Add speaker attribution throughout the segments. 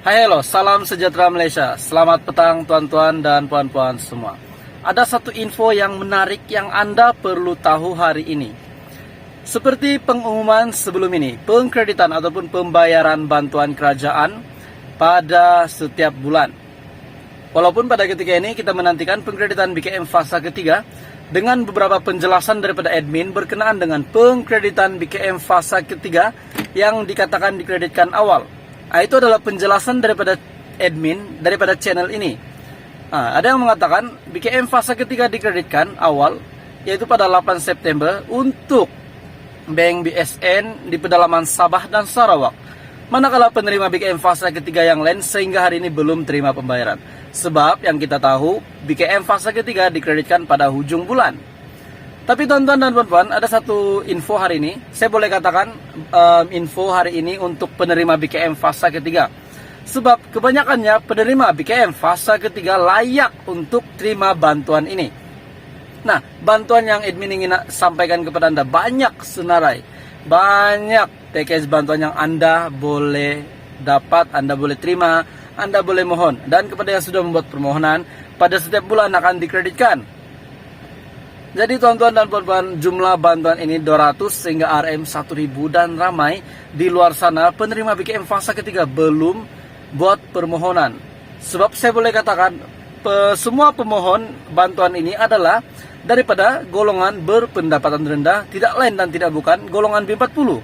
Speaker 1: Hai halo, salam sejahtera Malaysia. Selamat petang tuan-tuan dan puan-puan semua. Ada satu info yang menarik yang Anda perlu tahu hari ini. Seperti pengumuman sebelum ini, pengkreditan ataupun pembayaran bantuan kerajaan pada setiap bulan. Walaupun pada ketika ini kita menantikan pengkreditan BKM fasa ketiga dengan beberapa penjelasan daripada admin berkenaan dengan pengkreditan BKM fasa ketiga yang dikatakan dikreditkan awal. Itu adalah penjelasan daripada admin daripada channel ini. Ada yang mengatakan BKM fasa ketiga dikreditkan awal yaitu pada 8 September untuk Bank BSN di pedalaman Sabah dan Sarawak. Manakala penerima BKM fasa ketiga yang lain sehingga hari ini belum terima pembayaran. Sebab yang kita tahu BKM fasa ketiga dikreditkan pada hujung bulan. Tapi tuan-tuan dan puan-puan, ada satu info hari ini. Saya boleh katakan info hari ini untuk penerima BKM fasa ketiga. Sebab kebanyakannya penerima BKM fasa ketiga layak untuk terima bantuan ini. Nah, bantuan yang admin ingin sampaikan kepada Anda banyak senarai. Banyak package bantuan yang Anda boleh dapat, Anda boleh terima, Anda boleh mohon. Dan kepada yang sudah membuat permohonan, pada setiap bulan akan dikreditkan. Jadi tuan-tuan dan puan-puan, jumlah bantuan ini 200 sehingga RM 1000 dan ramai di luar sana penerima BKM fasa ketiga belum buat permohonan. Sebab saya boleh katakan semua pemohon bantuan ini adalah daripada golongan berpendapatan rendah, tidak lain dan tidak bukan golongan B40.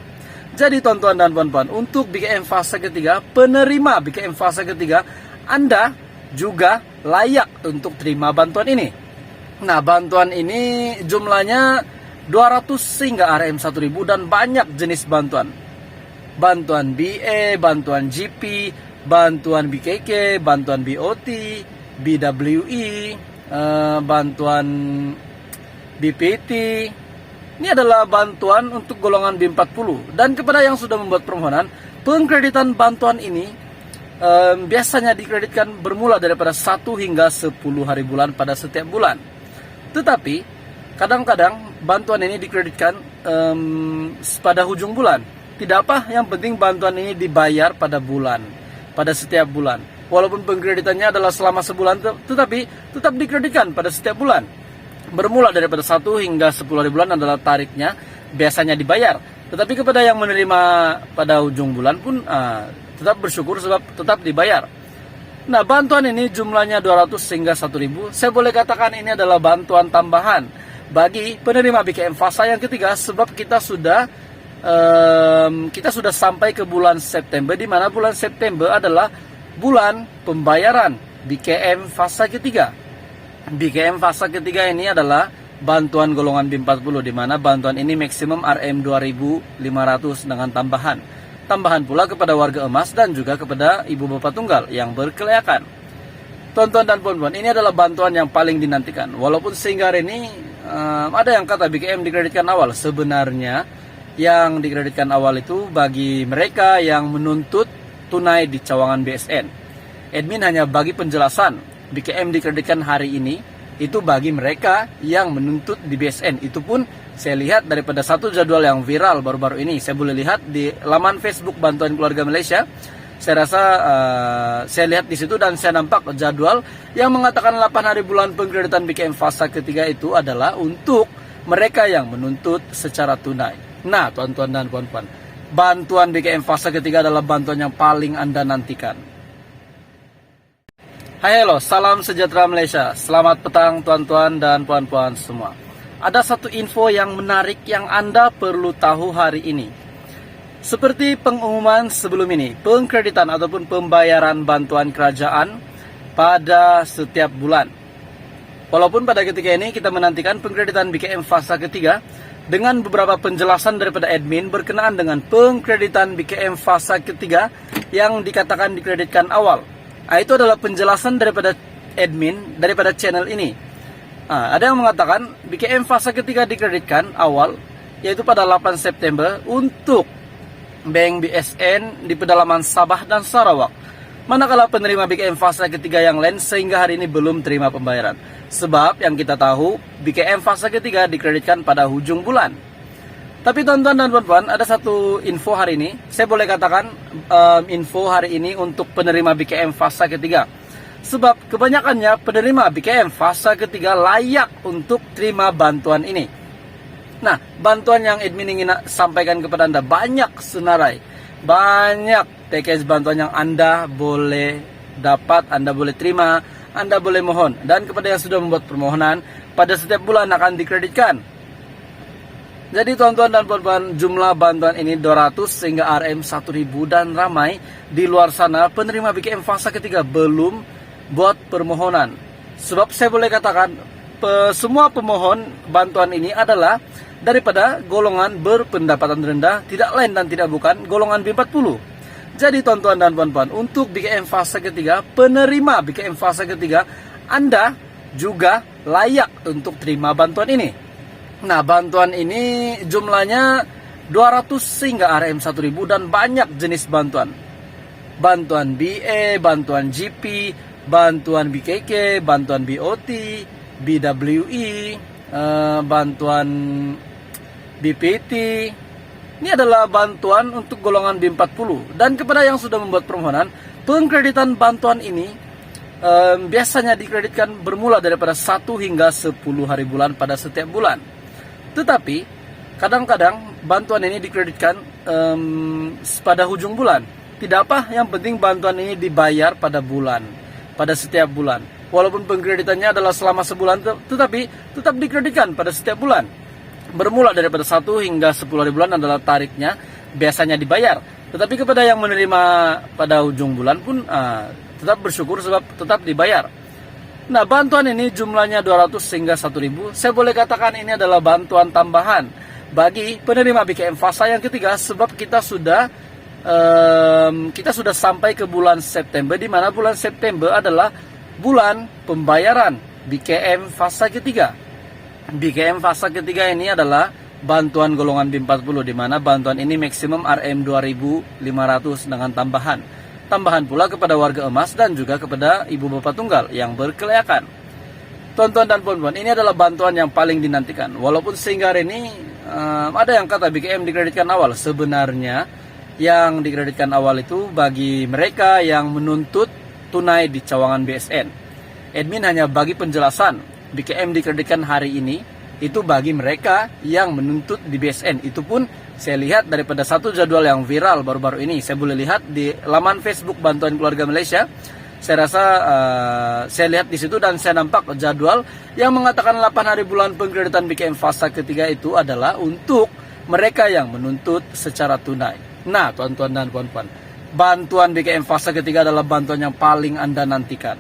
Speaker 1: Jadi tuan-tuan dan puan-puan, untuk BKM fasa ketiga, penerima BKM fasa ketiga, Anda juga layak untuk terima bantuan ini. Nah, bantuan ini jumlahnya 200 hingga RM 1000 dan banyak jenis bantuan. Bantuan BA, bantuan GP, bantuan BKK, bantuan BOT, BWE, bantuan BPT. Ini adalah bantuan untuk golongan B40. Dan kepada yang sudah membuat permohonan, pengkreditan bantuan ini biasanya dikreditkan bermula daripada 1 hingga 10 hari bulan pada setiap bulan. Tetapi kadang-kadang bantuan ini dikreditkan pada hujung bulan. Tidak apa, yang penting bantuan ini dibayar pada bulan, pada setiap bulan. Walaupun pengkreditannya adalah selama sebulan, tetapi tetap dikreditkan pada setiap bulan. Bermula daripada 1 hingga 10 hari bulan adalah tariknya, biasanya dibayar. Tetapi kepada yang menerima pada ujung bulan pun tetap bersyukur sebab tetap dibayar. Nah, bantuan ini jumlahnya 200 hingga 1000. Saya boleh katakan ini adalah bantuan tambahan bagi penerima BKM fasa yang ketiga sebab kita sudah sampai ke bulan September, di mana bulan September adalah bulan pembayaran BKM fasa ketiga. BKM fasa ketiga ini adalah bantuan golongan B40 di mana bantuan ini maksimum RM 2500 dengan tambahan pula kepada warga emas dan juga kepada ibu bapak tunggal yang berkelayakan. Tuan-tuan dan puan-puan, ini adalah bantuan yang paling dinantikan. Walaupun sehingga hari ini ada yang kata BKM dikreditkan awal. Sebenarnya yang dikreditkan awal itu bagi mereka yang menuntut tunai di cawangan BSN. Admin hanya bagi penjelasan BKM dikreditkan hari ini itu bagi mereka yang menuntut di BSN. Itu pun saya lihat daripada satu jadwal yang viral baru-baru ini. Saya boleh lihat di laman Facebook Bantuan Keluarga Malaysia. Saya rasa saya lihat di situ dan saya nampak jadwal yang mengatakan 8 hari bulan pengkreditan BKM fasa ketiga itu adalah untuk mereka yang menuntut secara tunai. Nah, tuan-tuan dan puan-puan, bantuan BKM fasa ketiga adalah bantuan yang paling Anda nantikan. Hai halo, salam sejahtera Malaysia. Selamat petang tuan-tuan dan puan-puan semua. Ada satu info yang menarik yang Anda perlu tahu hari ini. Seperti pengumuman sebelum ini, pengkreditan ataupun pembayaran bantuan kerajaan pada setiap bulan. Walaupun pada ketika ini kita menantikan pengkreditan BKM fasa ketiga dengan beberapa penjelasan daripada admin berkenaan dengan pengkreditan BKM fasa ketiga yang dikatakan dikreditkan awal. Itu adalah penjelasan daripada admin daripada channel ini. Ada yang mengatakan BKM fasa ketiga dikreditkan awal yaitu pada 8 September untuk Bank BSN di pedalaman Sabah dan Sarawak. Manakala penerima BKM fasa ketiga yang lain sehingga hari ini belum terima pembayaran. Sebab yang kita tahu BKM fasa ketiga dikreditkan pada hujung bulan. Tapi teman-teman dan puan-puan, ada satu info hari ini. Saya boleh katakan info hari ini untuk penerima BKM fase ketiga. Sebab kebanyakannya penerima BKM fase ketiga layak untuk terima bantuan ini. Nah, bantuan yang admin ingin sampaikan kepada Anda banyak senarai. Banyak package bantuan yang Anda boleh dapat, Anda boleh terima, Anda boleh mohon. Dan kepada yang sudah membuat permohonan, pada setiap bulan akan dikreditkan. Jadi tuan-tuan dan puan-puan, jumlah bantuan ini 200 sehingga RM 1000 dan ramai di luar sana penerima BKM fase ketiga belum buat permohonan. Sebab saya boleh katakan semua pemohon bantuan ini adalah daripada golongan berpendapatan rendah, tidak lain dan tidak bukan golongan B40. Jadi tuan-tuan dan puan-puan, untuk BKM fase ketiga, penerima BKM fase ketiga, Anda juga layak untuk terima bantuan ini. Nah, bantuan ini jumlahnya 200 hingga RM 1000 dan banyak jenis bantuan. Bantuan BE, bantuan GP, bantuan BKK, bantuan BOT, BWE, bantuan BPT. Ini adalah bantuan untuk golongan B40. Dan kepada yang sudah membuat permohonan, pengkreditan bantuan ini biasanya dikreditkan bermula daripada 1 hingga 10 hari bulan pada setiap bulan. Tetapi kadang-kadang bantuan ini dikreditkan pada hujung bulan. Tidak apa, yang penting bantuan ini dibayar pada bulan, pada setiap bulan. Walaupun pengkreditannya adalah selama sebulan, tetapi tetap dikreditkan pada setiap bulan. Bermula daripada 1 hingga 10 hari bulan adalah tariknya, biasanya dibayar. Tetapi kepada yang menerima pada ujung bulan pun tetap bersyukur sebab tetap dibayar. Nah, bantuan ini jumlahnya 200 hingga 1000. Saya boleh katakan ini adalah bantuan tambahan bagi penerima BKM fase yang ketiga, sebab kita sudah sampai ke bulan September, di mana bulan September adalah bulan pembayaran BKM fase ketiga. BKM fase ketiga ini adalah bantuan golongan B40, di mana bantuan ini maksimum RM 2500 dengan tambahan pula kepada warga emas dan juga kepada ibu bapak tunggal yang berkelayakan. Tuan-tuan dan puan-puan, ini adalah bantuan yang paling dinantikan. Walaupun sehingga hari ini ada yang kata BKM dikreditkan awal. Sebenarnya yang dikreditkan awal itu bagi mereka yang menuntut tunai di cawangan BSN. Admin hanya bagi penjelasan, BKM dikreditkan hari ini itu bagi mereka yang menuntut di BSN. Itu pun saya lihat daripada satu jadwal yang viral baru-baru ini. Saya boleh lihat di laman Facebook Bantuan Keluarga Malaysia. Saya rasa saya lihat di situ dan saya nampak jadwal yang mengatakan 8 hari bulan pengkreditan BKM fase ketiga itu adalah untuk mereka yang menuntut secara tunai. Nah, tuan-tuan dan puan-puan, bantuan BKM fase ketiga adalah bantuan yang paling Anda nantikan.